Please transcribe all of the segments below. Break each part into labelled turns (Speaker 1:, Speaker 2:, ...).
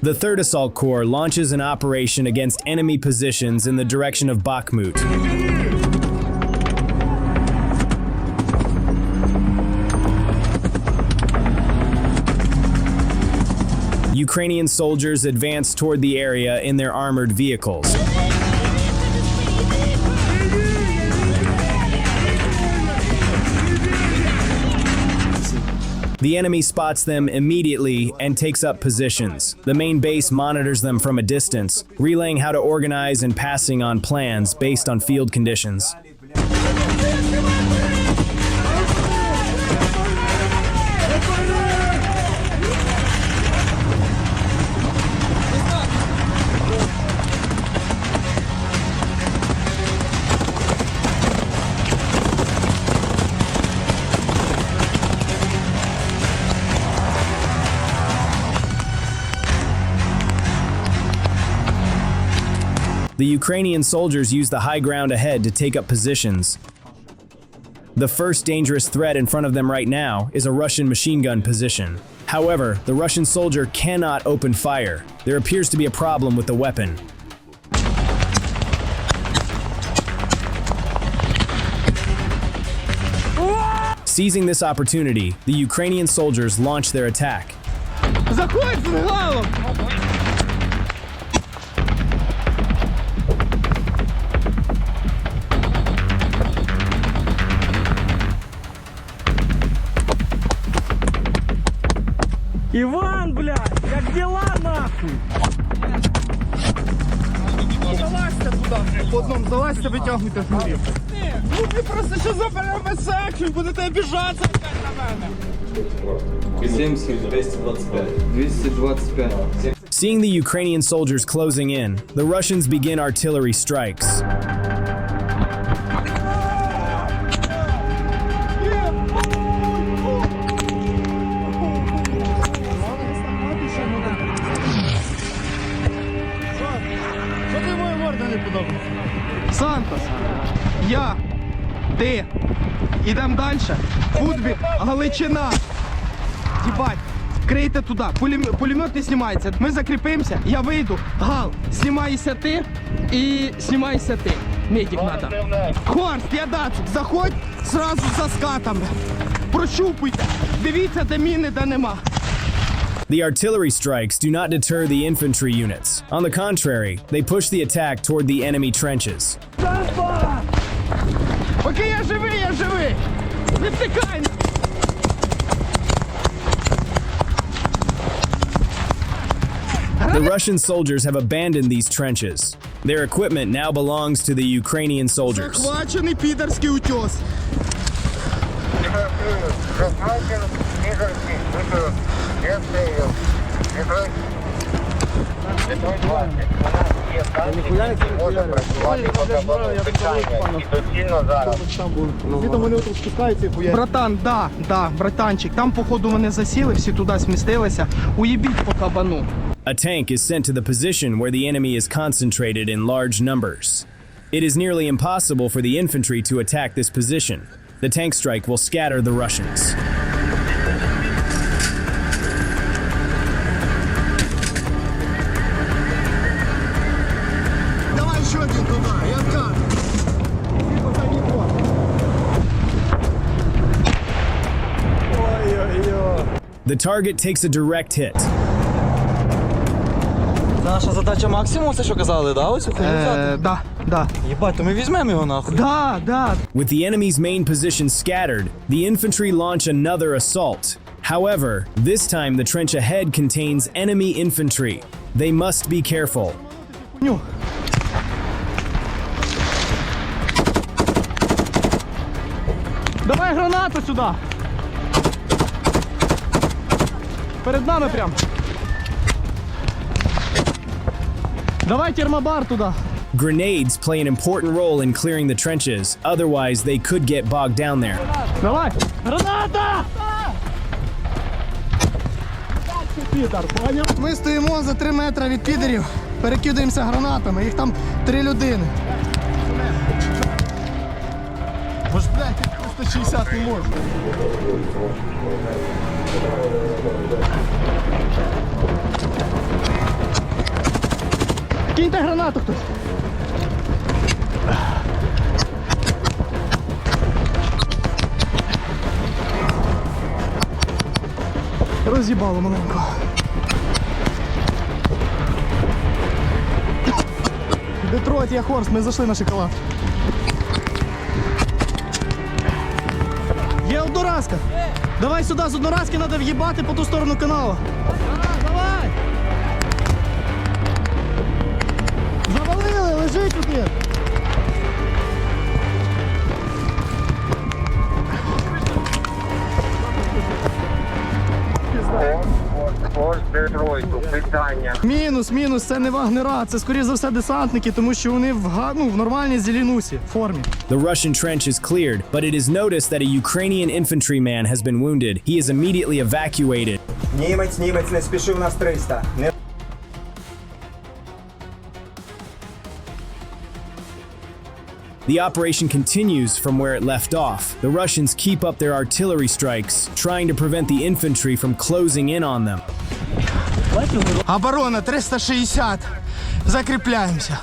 Speaker 1: The 3rd Assault Corps launches an operation against enemy positions in the direction of Bakhmut. Ukrainian soldiers advance toward the area in their armored vehicles. The enemy spots them immediately and takes up positions. The main base monitors them from a distance, relaying how to organize and passing on plans based on field conditions. The Ukrainian soldiers use the high ground ahead to take up positions. The first dangerous threat in front of them right now is a Russian machine gun position. However, the Russian soldier cannot open fire. There appears to be a problem with the weapon. Seizing this opportunity, the Ukrainian soldiers launch their attack.
Speaker 2: Иван, блядь, как дела нахуй? Залазьте туди. По одному залазьте, витягуйте з мурів. Ну ти просто що заберемо секцію, будете обіжатися на мене.
Speaker 3: 70, 225. 225.
Speaker 1: Seeing the Ukrainian soldiers closing in, the Russians begin artillery strikes.
Speaker 2: Сантос, я, ти, ідемо далі, футбік, Галичина, їбать, крийте туди, пулемет не знімається, ми закріпимося, я вийду, Гал, знімайся ти і знімайся ти, медик надо. Хорст, я датчик, заходь зразу за скатами, прощупуйте, дивіться, де міни, де нема.
Speaker 1: The artillery strikes do not deter the infantry units. On the contrary, they push the attack toward the enemy trenches.
Speaker 2: Окей, я живий! Не втикай!
Speaker 1: The Russian soldiers have abandoned these trenches. Their equipment now belongs to the Ukrainian soldiers.
Speaker 2: Захвачений підарський утес. Братан, да, братанчик, там походу вони засіли, всі туди смістилися. Уїбіть по кабану.
Speaker 1: A tank is sent to the position where the enemy is concentrated in large numbers. It is nearly impossible for the infantry to attack this position. The tank strike will scatter the Russians. The target takes a direct hit.
Speaker 3: Наша задача максимум, це що казали, да? Ось
Speaker 2: Да.
Speaker 3: Єбать, то ми візьмемо його нахуй.
Speaker 2: Да.
Speaker 1: With the enemy's main position scattered, the infantry launch another assault. However, this time the trench ahead contains enemy infantry. They must be careful.
Speaker 2: Давай гранату сюди. Перед нами прям. Давай термобар туди.
Speaker 1: Grenades play an important role in clearing the trenches, otherwise they could get bogged down there.
Speaker 2: Давай! Граната! Ми стоїмо за 3 метри від підерів, перекидаємося гранатами, їх там 3 людини. Боже, блядь, 160 не можна. Киньте гранату хтось. Роз'їбало маленько. Детройт, я Хорст, ми зайшли на шоколад. Є одноразка. Давай сюди, з одноразки треба в'їбати по ту сторону каналу. Давай! Завалили, лежить тут. Мінус, це не вагнера, це скоріше за все десантники, тому що вони в нормальній зеленусі, формі.
Speaker 1: The Russian trench is cleared, but it is noticed that a Ukrainian infantryman has been wounded. He is immediately evacuated.
Speaker 4: Німець, не спішив нас 300.
Speaker 1: The operation continues from where it left off. The Russians keep up their artillery strikes, trying to prevent the infantry from closing in on them.
Speaker 2: Оборона 360. Закріпляємося.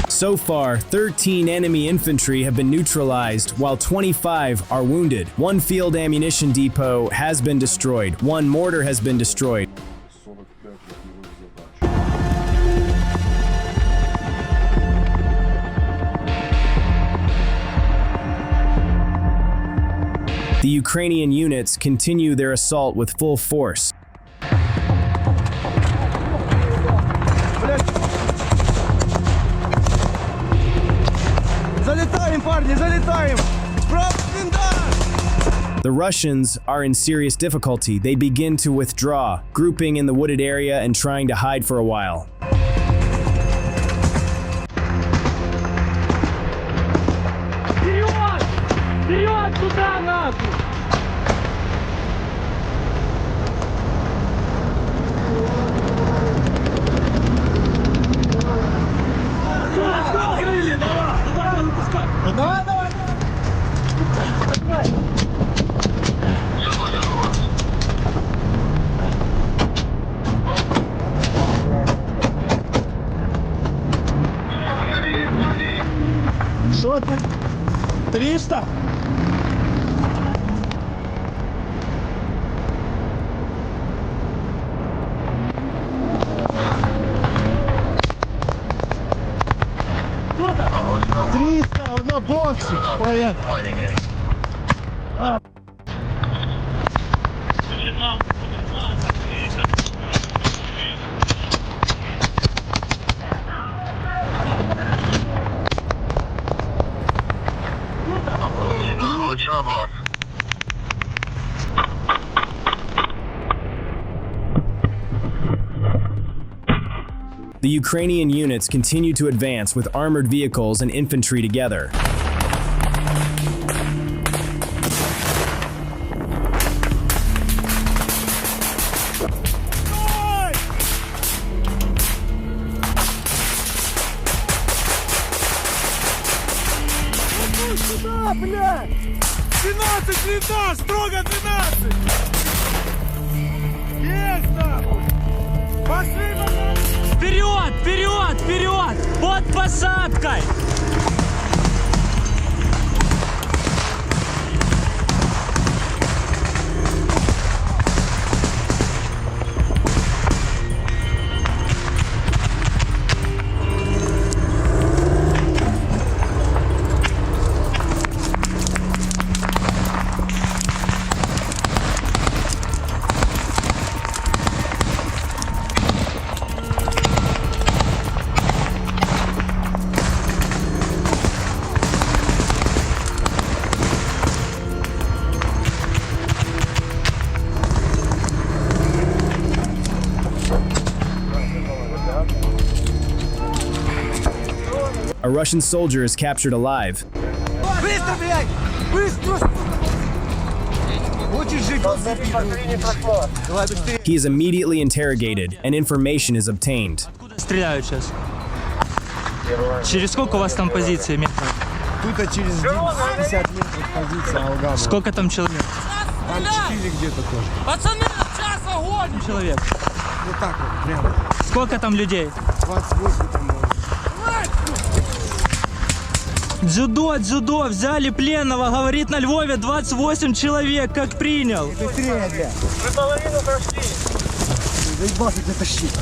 Speaker 1: So far, 13 enemy infantry have been neutralized, while 25 are wounded. One field ammunition depot has been destroyed. One mortar has been destroyed. The Ukrainian units continue their assault with full force.
Speaker 2: Залітаємо, парні, залітаємо!
Speaker 1: The Russians are in serious difficulty. They begin to withdraw, grouping in the wooded area and trying to hide for a while.
Speaker 5: Вперед! Вперед туда, нахуй! Давай, давай!
Speaker 2: Що ти? 300? На боксі. Привет.
Speaker 1: The Ukrainian units continue to advance with armored vehicles and infantry together.
Speaker 5: Сюда, блядь! 12 лета! Строго 12! Есть нахуй! Пошли, нахуй! Вперед! Вперед! Вперед! Под посадкой!
Speaker 1: A Russian soldier is captured alive.
Speaker 5: Быстро, блядь! Быстро! Хочешь жить? Давай быстрее!
Speaker 1: He is immediately interrogated, and information is obtained.
Speaker 6: Стреляют сейчас. Через сколько у вас там позиции метров?
Speaker 4: Тут через 50 метров позиция Алгама.
Speaker 6: Сколько там человек?
Speaker 4: Там 4 где-то тоже.
Speaker 5: Пацаны, часов!
Speaker 6: Человек.
Speaker 2: Вот так вот, прямо.
Speaker 6: Сколько там людей?
Speaker 2: 28 там может.
Speaker 6: Дзюдо, взяли пленного, говорит, на Львове 28 человек, как принял.
Speaker 2: Быстрее, бля.
Speaker 5: Мы половину прошли.
Speaker 2: Заебался тебя тащить.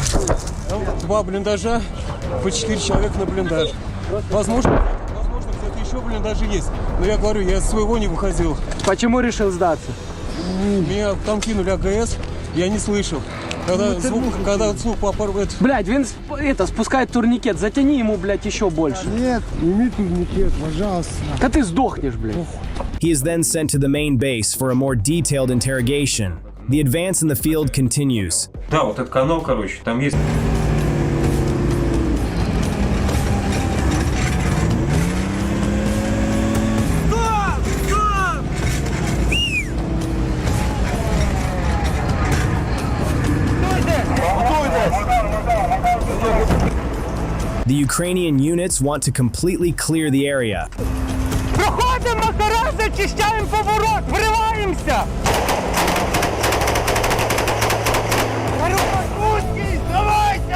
Speaker 7: 2 блиндажа, по 4 человека на блиндаж. Возможно, где-то еще блиндажи есть. Но я говорю, я из своего не выходил.
Speaker 2: Почему решил сдаться?
Speaker 7: Меня там кинули АГС, я не слышал. Когда звук попал...
Speaker 2: Блядь, Винс, спускает турникет, затяни ему, блядь, еще больше.
Speaker 4: Нет, сними турникет, пожалуйста.
Speaker 2: Да ты сдохнешь, блядь.
Speaker 1: He is then sent to the main base for a more detailed interrogation. The advance in the field continues.
Speaker 8: Да, вот этот канал, короче, там есть...
Speaker 1: The Ukrainian units want to completely clear the area.
Speaker 5: Проходимо на каре, зачищаємо поворот, вриваємося! Русский, давайте!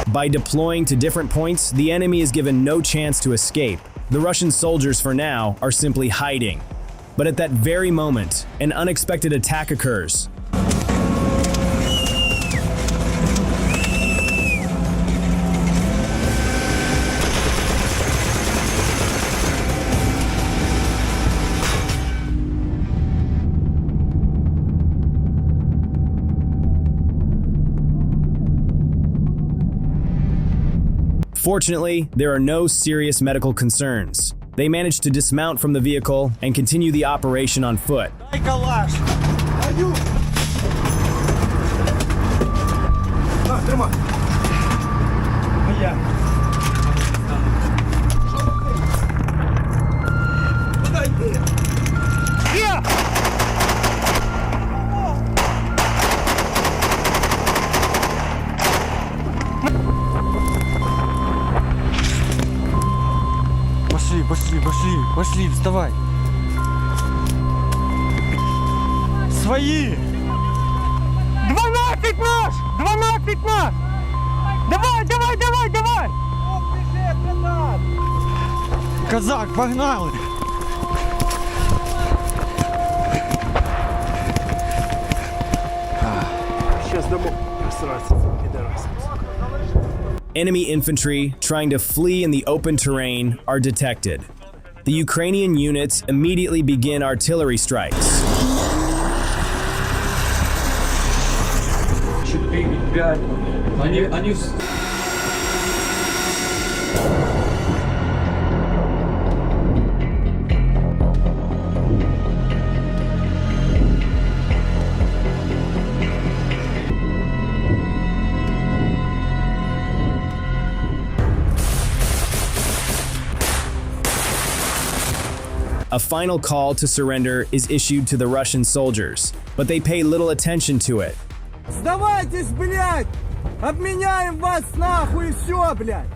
Speaker 1: By deploying to different points, the enemy is given no chance to escape. The Russian soldiers, for now, are simply hiding. But at that very moment, an unexpected attack occurs. Fortunately, there are no serious medical concerns. They manage to dismount from the vehicle and continue the operation on foot.
Speaker 5: Дай калаш!
Speaker 2: Тримай. Я. Куда йти?
Speaker 5: Є!
Speaker 6: Пошли, вставай. Свои!
Speaker 5: 12 наш! 12 наш! Давай!
Speaker 6: Казак, погнали!
Speaker 2: Сейчас домой. Сраться, пидорас.
Speaker 1: Enemy infantry trying to flee in the open terrain are detected. The Ukrainian units immediately begin artillery strikes.
Speaker 3: 4-5. Они...
Speaker 1: A final call to surrender is issued to the Russian soldiers, but they pay little attention to it.
Speaker 2: Сдавайтесь, блядь! Обменяем вас нахуй и все, блядь!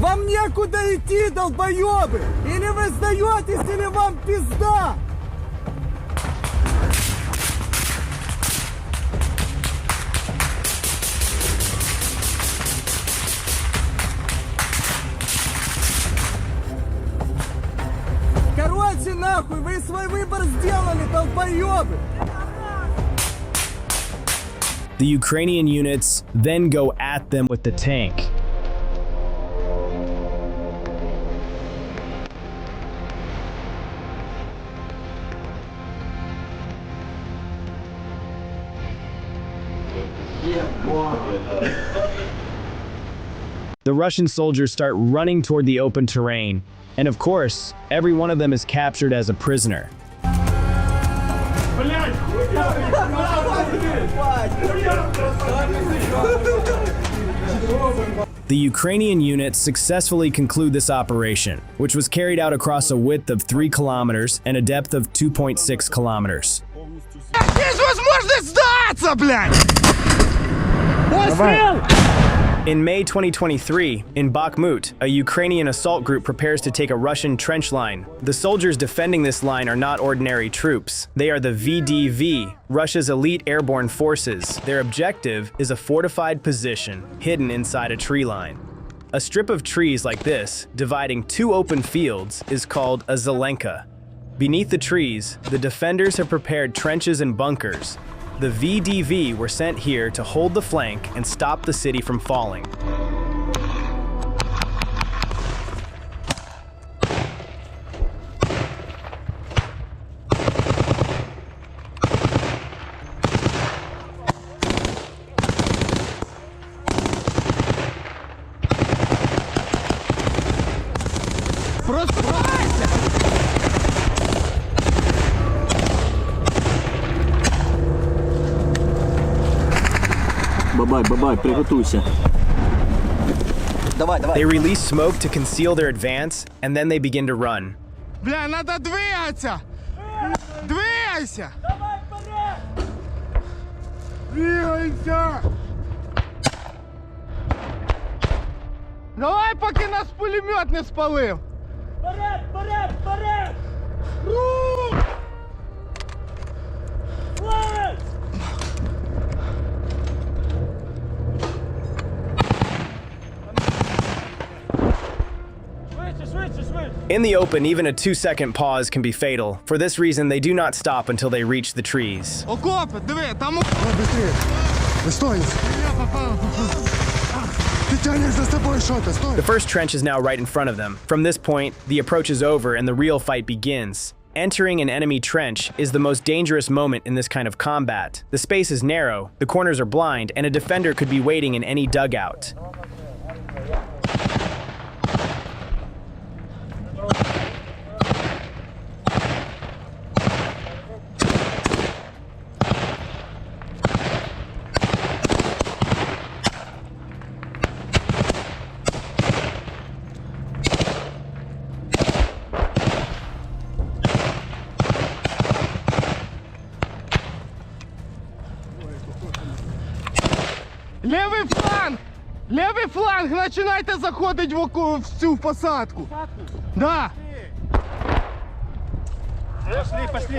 Speaker 2: Вам некуда идти, долбоебы! Или вы сдаетесь, или вам пизда! Короче, нахуй, вы свой выбор сделали, долбоебы!
Speaker 1: The Ukrainian units then go at them with the tank. The Russian soldiers start running toward the open terrain, and of course, every one of them is captured as a prisoner. The Ukrainian units successfully conclude this operation, which was carried out across a width of 3 kilometers and a depth of 2.6 kilometers.
Speaker 5: Есть возможность сдаться, блядь!
Speaker 1: In May 2023, in Bakhmut, a Ukrainian assault group prepares to take a Russian trench line. The soldiers defending this line are not ordinary troops. They are the VDV, Russia's elite airborne forces. Their objective is a fortified position hidden inside a tree line. A strip of trees like this, dividing two open fields, is called a zelenka. Beneath the trees, the defenders have prepared trenches and bunkers. The VDV were sent here to hold the flank and stop the city from falling.
Speaker 6: Бабай, приготуйся.
Speaker 1: They release smoke to conceal their advance, and then they begin to run.
Speaker 2: Бля, надо двигаться! Двигайся! Двигайся! Давай, поки нас пулемет не спалив! Вперед!
Speaker 1: In the open, even a 2-second pause can be fatal. For this reason, they do not stop until they reach the trees.
Speaker 2: Окопи, диви, там...
Speaker 4: Быстрее! Стой! Ты тянешь за собой что-то, стой!
Speaker 1: The first trench is now right in front of them. From this point, the approach is over and the real fight begins. Entering an enemy trench is the most dangerous moment in this kind of combat. The space is narrow, the corners are blind, and a defender could be waiting in any dugout.
Speaker 2: Левий фланг, починайте заходити в цю посадку. Да. Пошли.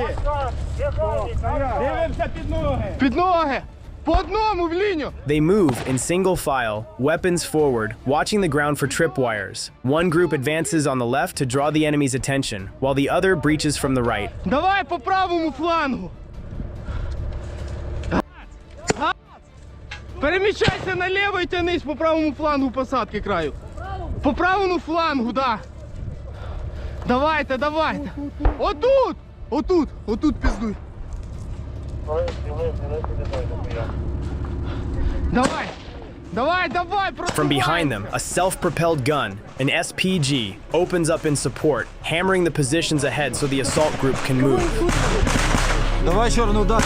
Speaker 2: Дивимося під ноги. Під ноги. По одному в лінію.
Speaker 1: They move in single file, weapons forward, watching the ground for tripwires. One group advances on the left to draw the enemy's attention, while the other breaches from the right.
Speaker 2: Давай по правому флангу. Переміщайся наліво і тянись по правому флангу посадки краю. По правому флангу, да. Давайте. Отут піздуй. Давай.
Speaker 1: From behind them, a self-propelled gun, an SPG, opens up in support, hammering the positions ahead so the assault group can move.
Speaker 6: Давай, черный удар.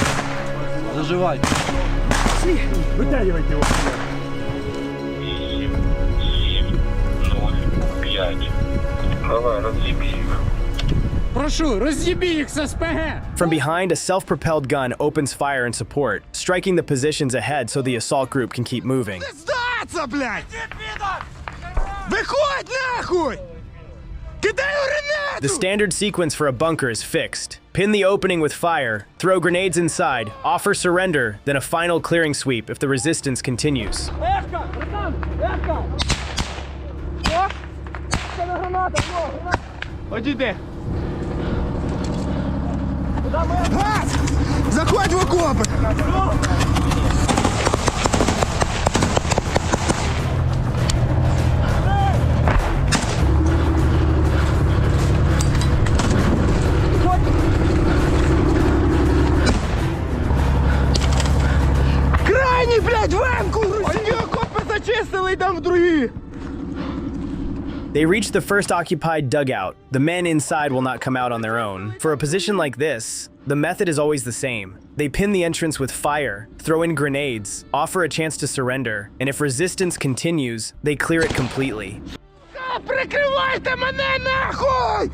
Speaker 6: Заживай.
Speaker 5: Вытягивайте его.
Speaker 8: 5. Давай, разъеби их.
Speaker 2: Прошу, роз'єбі їх з СПГ!
Speaker 1: From behind, a self-propelled gun opens fire in support, striking the positions ahead so the assault group can keep moving.
Speaker 2: Здаться, блядь! Виходь нахуй! Кидай гранату!
Speaker 1: The standard sequence for a bunker is fixed. Pin the opening with fire, throw grenades inside, offer surrender, then a final clearing sweep if the resistance continues.
Speaker 2: Одійди. Газ! Заходь в окопи! Крайній, блядь, венку! Одні окопи зачистили, йдемо в другі!
Speaker 1: They reach the first occupied dugout. The men inside will not come out on their own. For a position like this, the method is always the same. They pin the entrance with fire, throw in grenades, offer a chance to surrender, and if resistance continues, they clear it completely.
Speaker 2: Прикривайте мене нахуй!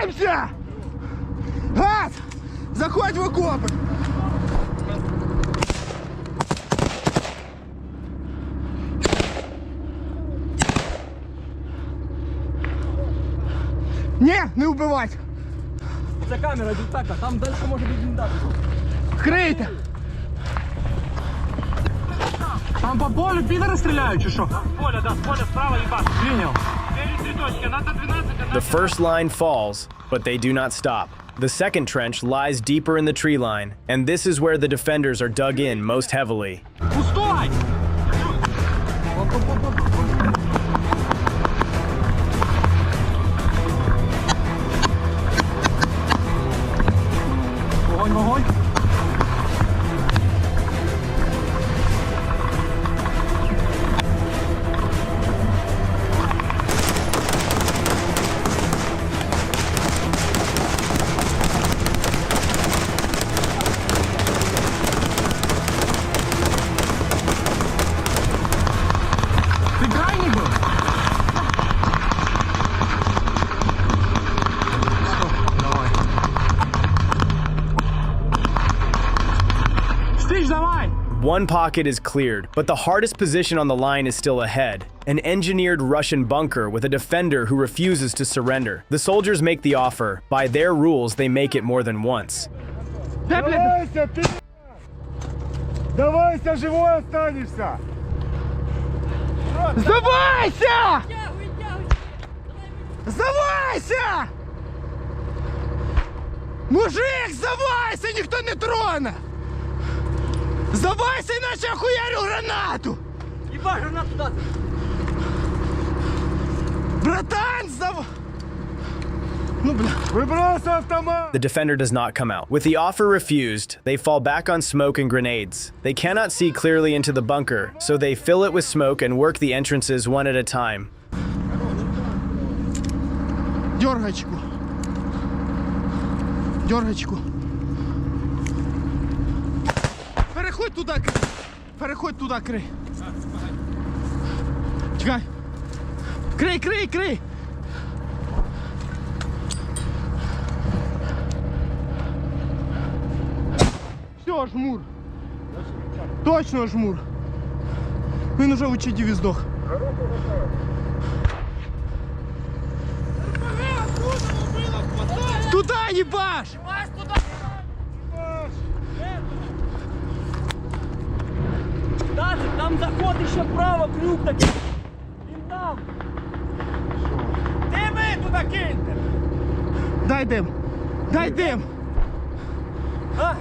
Speaker 2: Закриваємося! Газ! Заходь в окопи! Ні, не вбивать!
Speaker 3: Це камера, дітака, там далі може бути бліндаж.
Speaker 2: Крийте!
Speaker 5: Там по полю підери стріляють, чи що?
Speaker 3: Поля, да, поля справа і бак.
Speaker 5: Прийняв.
Speaker 1: The first line falls, but they do not stop. The second trench lies deeper in the tree line, and this is where the defenders are dug in most heavily.
Speaker 5: Пустой! Вогонь, вогонь! Ти крайній був? Давай. Стич, давай!
Speaker 1: One pocket is cleared, but the hardest position on the line is still ahead. An engineered Russian bunker with a defender who refuses to surrender. The soldiers make the offer. By their rules, they make it more than once.
Speaker 2: Де, блядь?
Speaker 4: Давайся, ты! Давайся, живой останешься!
Speaker 2: Здавайся! Здавайся! Мужик, здавайся, ніхто не троне! Здавайся, іначе я хуярю гранату!
Speaker 3: Їба, гранату дати!
Speaker 2: Братан, Ну, бля.
Speaker 4: Выбросил автомат!
Speaker 1: The defender does not come out. With the offer refused, they fall back on smoke and grenades. They cannot see clearly into the bunker, so they fill it with smoke and work the entrances one at a time.
Speaker 2: Дергачку. Дергачку. Переходь туди, крий. Переходь туди, крий. Чекай. Крий, крий, крий. Все, жмур. Точно жмур. Він уже в Учидіві здох. Туда їбаш!
Speaker 3: Там заходить ще вправо, крюк такий. Він там. Дими туди киньте.
Speaker 2: Дай дим! Дай дим!
Speaker 3: А?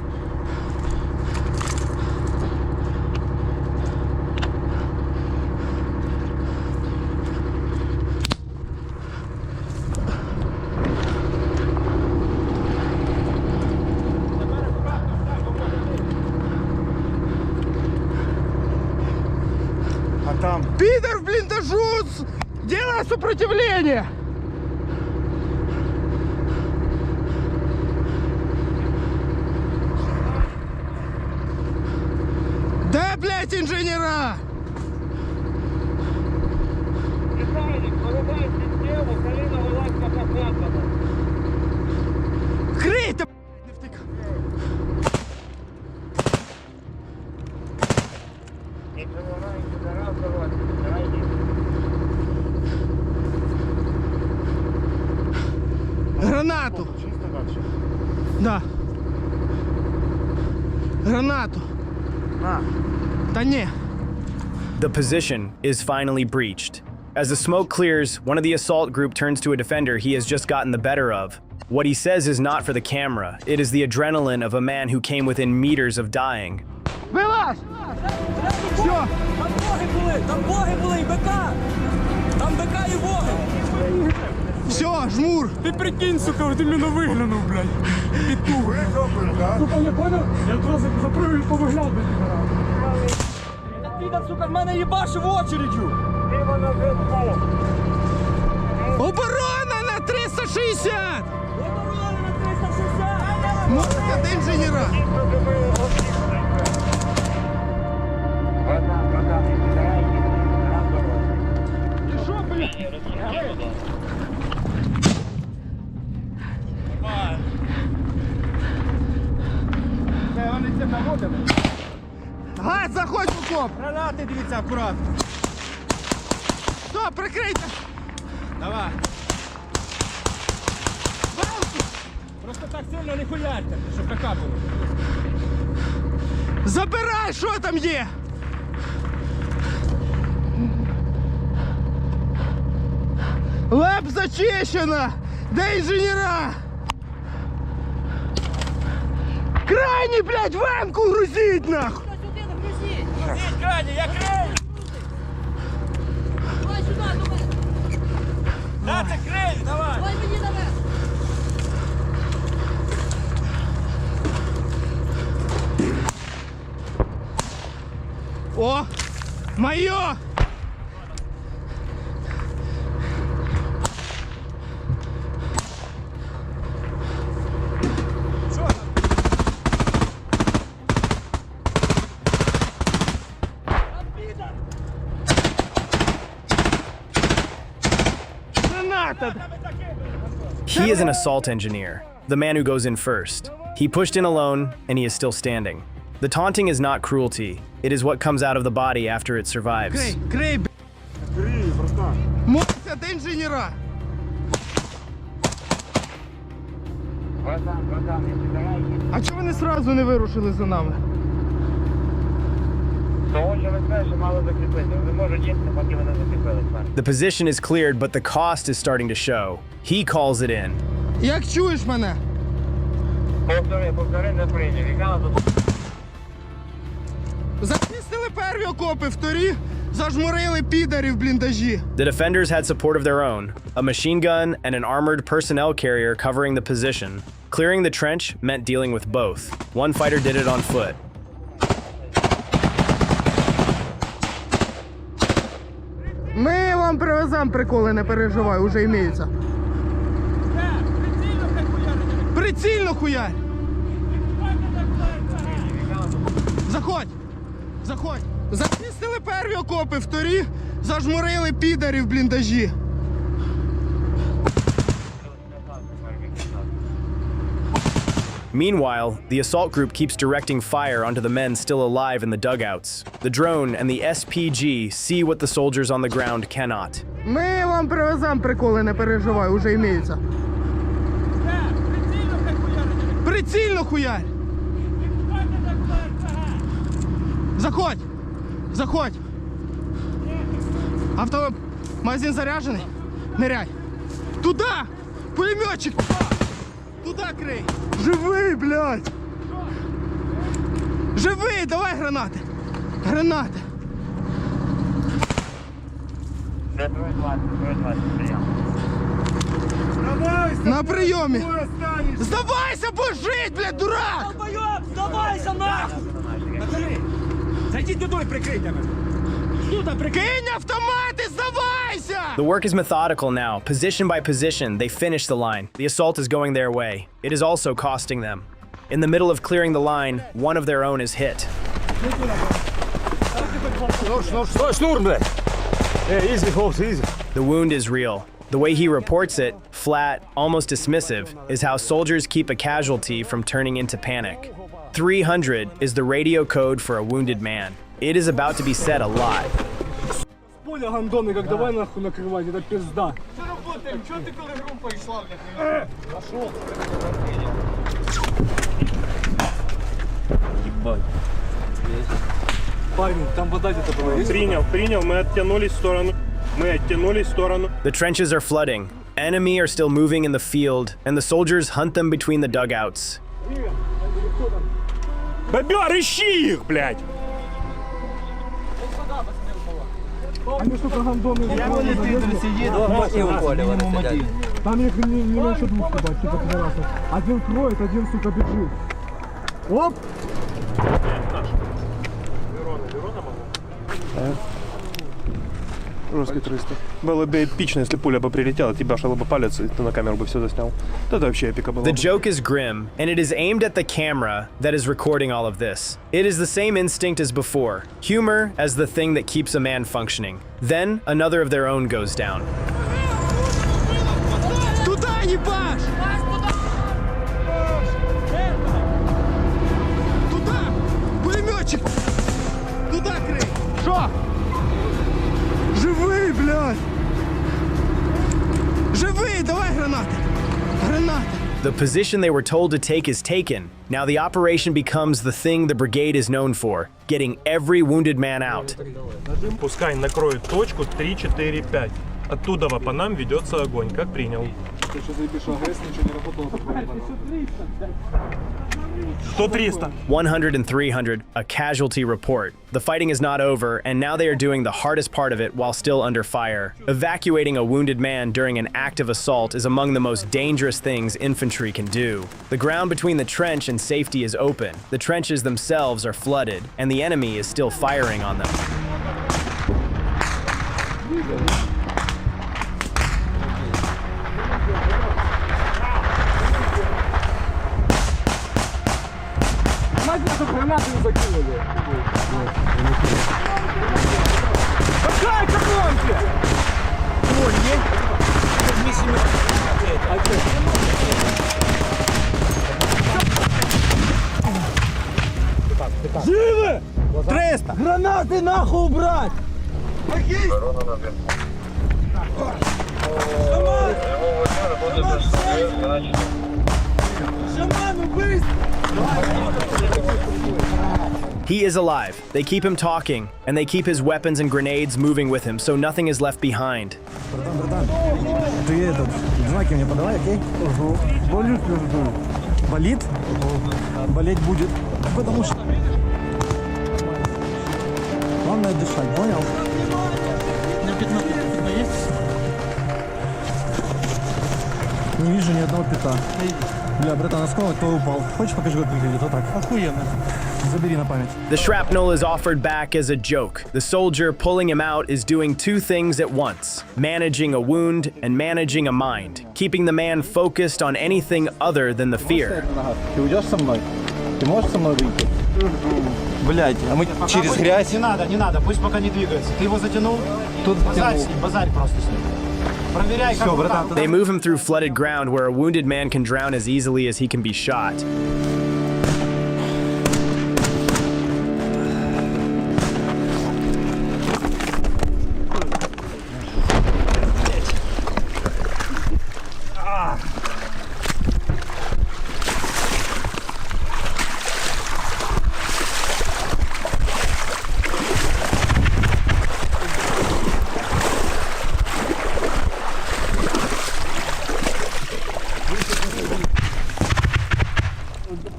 Speaker 4: А там?
Speaker 2: Пидор в блиндажу! Делай сопротивление! Да, блядь, инженера! Крей-то, блядь, не втыкай! Гранату!
Speaker 4: Чисто дальше.
Speaker 2: Да. Гранату.
Speaker 4: На.
Speaker 2: Да не.
Speaker 1: The position is finally breached. As the smoke clears, one of the assault group turns to a defender he has just gotten the better of. What he says is not for the camera. It is the adrenaline of a man who came within meters of dying.
Speaker 2: Вылазь! Все!
Speaker 3: Там боги були, і БК! Там БК і боги!
Speaker 2: Все, жмур!
Speaker 5: Ти прикинь, сука, от іменно виглянув, блядь. Петух. Сука, я понял? Я одразу запривів повигляд, блядь.
Speaker 3: Та підар, сука, в мене їбашив очередю!
Speaker 2: Оборона на 360!
Speaker 3: Оборона на 360!
Speaker 2: Можете до інженера! Ти що, блядь? Газ, заходь в окоп!
Speaker 3: Гранати, дивіться, акуратно.
Speaker 2: Стоп, прикрийте!
Speaker 3: Давай. Просто так сильно не хуярте, щоб БК було.
Speaker 2: Забирай, що там є! Леп зачищена! Де інженера? Крайні, блядь, вемку грузіть, нахуй!
Speaker 3: Ідь, Крані, я крию!
Speaker 9: Давай сюди, до мене.
Speaker 3: Да, це крию, давай!
Speaker 9: Давай мені до мене.
Speaker 2: О! Майо! Граната!
Speaker 1: He is an assault engineer, the man who goes in first. He pushed in alone, and he is still standing. The taunting is not cruelty, it is what comes out of the body after it survives.
Speaker 2: Крий, крий, б***ь.
Speaker 4: Крий, братан.
Speaker 2: Моця, де інженера? А чого вони сразу не вирушили за нами?
Speaker 8: Того, що ви знаєте, мало закріпити. Не можуть їсти, поки вони закріпили.
Speaker 1: The position is cleared, but the cost is starting to show. He calls it in.
Speaker 2: Як чуєш мене?
Speaker 8: Повтори, не прийняв. Яка тут?
Speaker 2: Зачистили перві окопи, вторі зажмурили підарів в бліндажі.
Speaker 1: The defenders had support of their own, a machine gun and an armored personnel carrier covering the position. Clearing the trench meant dealing with both. One fighter did it on foot.
Speaker 2: Ми вам привеземо приколи, не переживай, уже імеються. Прицільно хуярь! Заходь! Заходь! Зачистили перві окопи, вторі зажмурили підарів в бліндажі.
Speaker 1: Meanwhile, the assault group keeps directing fire onto the men still alive in the dugouts. The drone and the SPG see what the soldiers on the ground cannot.
Speaker 2: Ми вам привеземо приколи, не переживай, уже імеються. Прицільно хуярь! Заходь! Заходь! Магазин заряджений? Ныряй! Туда! Пулеметчик! Туда крий! Живий, блядь! Живий! Давай гранати! Гранати!
Speaker 8: Це 20, прийом.
Speaker 4: Здавайся!
Speaker 2: На прийомі!
Speaker 4: Тобою останешся!
Speaker 2: Здавайся, будеш жить, блядь, дурак!
Speaker 3: Долбойоб, здавайся нахуй! Наталі, зайдіть додому і прикрийте мене. Тут прикрийте.
Speaker 2: Кинь автомат і здавайся!
Speaker 1: The work is methodical now. Position by position, they finish the line. The assault is going their way. It is also costing them. In the middle of clearing the line, one of their own is hit.
Speaker 4: Шнур, блядь! Easy, folks, easy.
Speaker 1: The wound is real. The way he reports it, flat, almost dismissive, is how soldiers keep a casualty from turning into panic. 300 is the radio code for a wounded man. It is about to be said a lot.
Speaker 5: Поля гандоны, как давай нахуй накрывать, это пизда.
Speaker 2: Чого ти коли група йшла, блядь?
Speaker 5: Парень, там вода где-то была.
Speaker 7: Принял, мы оттянулись в сторону.
Speaker 1: The trenches are flooding. Enemy are still moving in the field, and the soldiers hunt them between the dugouts.
Speaker 7: Бобер, ищи их, блядь!
Speaker 5: Они что-то гандоны. Там их не меньше двух, ебать, типа пидорасов. Один кроет, один, сука, бежит. Оп!
Speaker 7: Русский 300. Было бы эпично, если пуля бы прилетела, тебя шел бы палец, и ты на камеру бы все заснял. Это вообще эпика была.
Speaker 1: The joke is grim, and it is aimed at the camera that is recording all of this. It is the same instinct as before, humor as the thing that keeps a man functioning. Then, another of their own goes down.
Speaker 2: Туда, ебаш! Туда! Пулеметчик! Що? Живий, блядь! Живий! Давай гранати! Гранати!
Speaker 1: The position they were told to take is taken. Now the operation becomes the thing the brigade is known for, getting every wounded man out.
Speaker 9: Пускай накроют точку 3, 4, 5. Оттуда по нам ведется огонь. Как принял? 100-300.
Speaker 1: 100 and 300, a casualty report. The fighting is not over, and now they are doing the hardest part of it while still under fire. Evacuating a wounded man during an active assault is among the most dangerous things infantry can do. The ground between the trench and safety is open. The trenches themselves are flooded, and the enemy is still firing on them.
Speaker 2: Живи! 300! Гранати нахуй убрать!
Speaker 1: He is alive. They keep him talking, and they keep his weapons and grenades moving with him, so nothing is left behind.
Speaker 2: Ты этот, знаки мне подавай, окей? Болит? Болит? Болеть будет. Потому что... Главное дышать, понял? На пятно есть? Не вижу ни одного пята. Бля, братан, осколок, кто упал? Хочешь, покажи, как выглядит? Вот так. Охуенно. Забери на память.
Speaker 1: The shrapnel is offered back as a joke. The soldier pulling him out is doing two things at once: managing a wound and managing a mind, keeping the man focused on anything other than the fear.
Speaker 2: Ты уйдешь со мной? Ты можешь со мной выйти? Блядь, а мы через грязь?
Speaker 3: Не надо, пусть пока не двигается. Ты его затянул?
Speaker 2: Тут
Speaker 3: Базарь с ним, базарь просто с ним. Проверяй, как он там.
Speaker 1: They move him through flooded ground where a wounded man can drown as easily as he can be shot.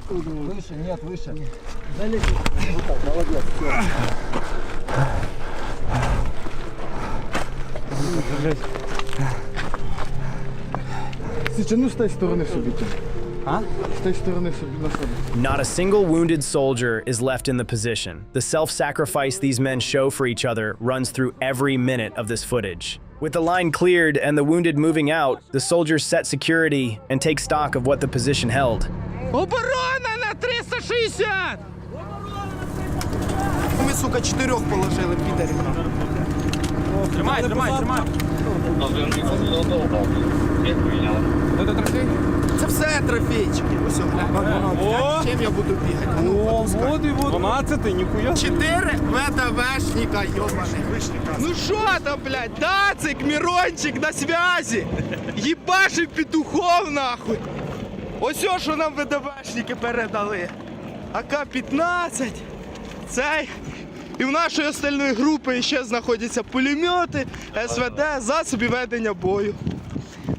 Speaker 2: Выше, нет, выше. Сичану с той стороны собі. А? С той сторони собі на себе.
Speaker 1: Not a single wounded soldier is left in the position. The self-sacrifice these men show for each other runs through every minute of this footage. With the line cleared and the wounded moving out, the soldiers set security and take stock of what the position held.
Speaker 2: Оборона на 360! Ми, сука, 4 положили, підарів.
Speaker 3: Тримай. Це трофей?
Speaker 2: Це все трофейчики. Ось, блядь. Чим я буду бігати?
Speaker 7: О, вот и вот. 12-й, нихуя.
Speaker 2: 4 ВДВшника, ёбаний. Ну шо там, блядь, Дацик, Мирончик на связи. Ебашив петухов, нахуй. Ось о, що нам ВДВшники передали. АК-15, цей. І в нашої остальної групи ще знаходяться пулемети, СВД, засоби ведення бою.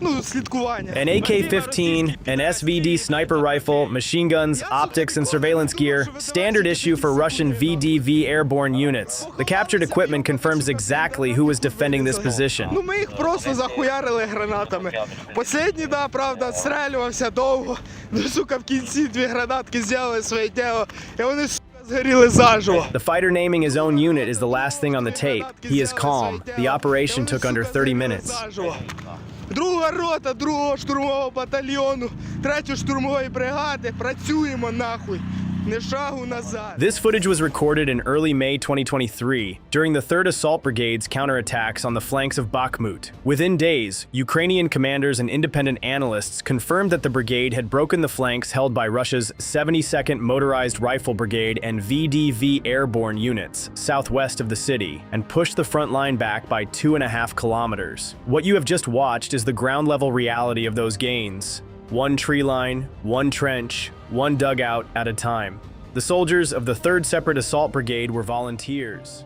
Speaker 2: Ну, слідкування.
Speaker 1: An AK-15, an SVD sniper rifle, machine guns, optics, and surveillance gear, standard issue for Russian VDV airborne units. The captured equipment confirms exactly who was defending this position.
Speaker 2: Ну, ми їх просто захуярили гранатами. Последній, да, правда, стрелювався довго. Ну, сука, в кінці 2 гранатки зробили своє діло, і вони, сука, згоріли заживо.
Speaker 1: The fighter naming his own unit is the last thing on the tape. He is calm. The operation took under 30 minutes.
Speaker 2: Друга рота 2-го штурмового батальйону 3-ї штурмової бригади. Працюємо, нахуй. Не шагу назад.
Speaker 1: This footage was recorded in early May 2023 during the 3rd Assault Brigade's counterattacks on the flanks of Bakhmut. Within days, Ukrainian commanders and independent analysts confirmed that the brigade had broken the flanks held by Russia's 72nd Motorized Rifle Brigade and VDV airborne units southwest of the city and pushed the front line back by 2.5 kilometers. What you have just watched is the ground-level reality of those gains. One tree line, one trench, one dugout at a time. The soldiers of the 3rd Separate Assault Brigade were volunteers.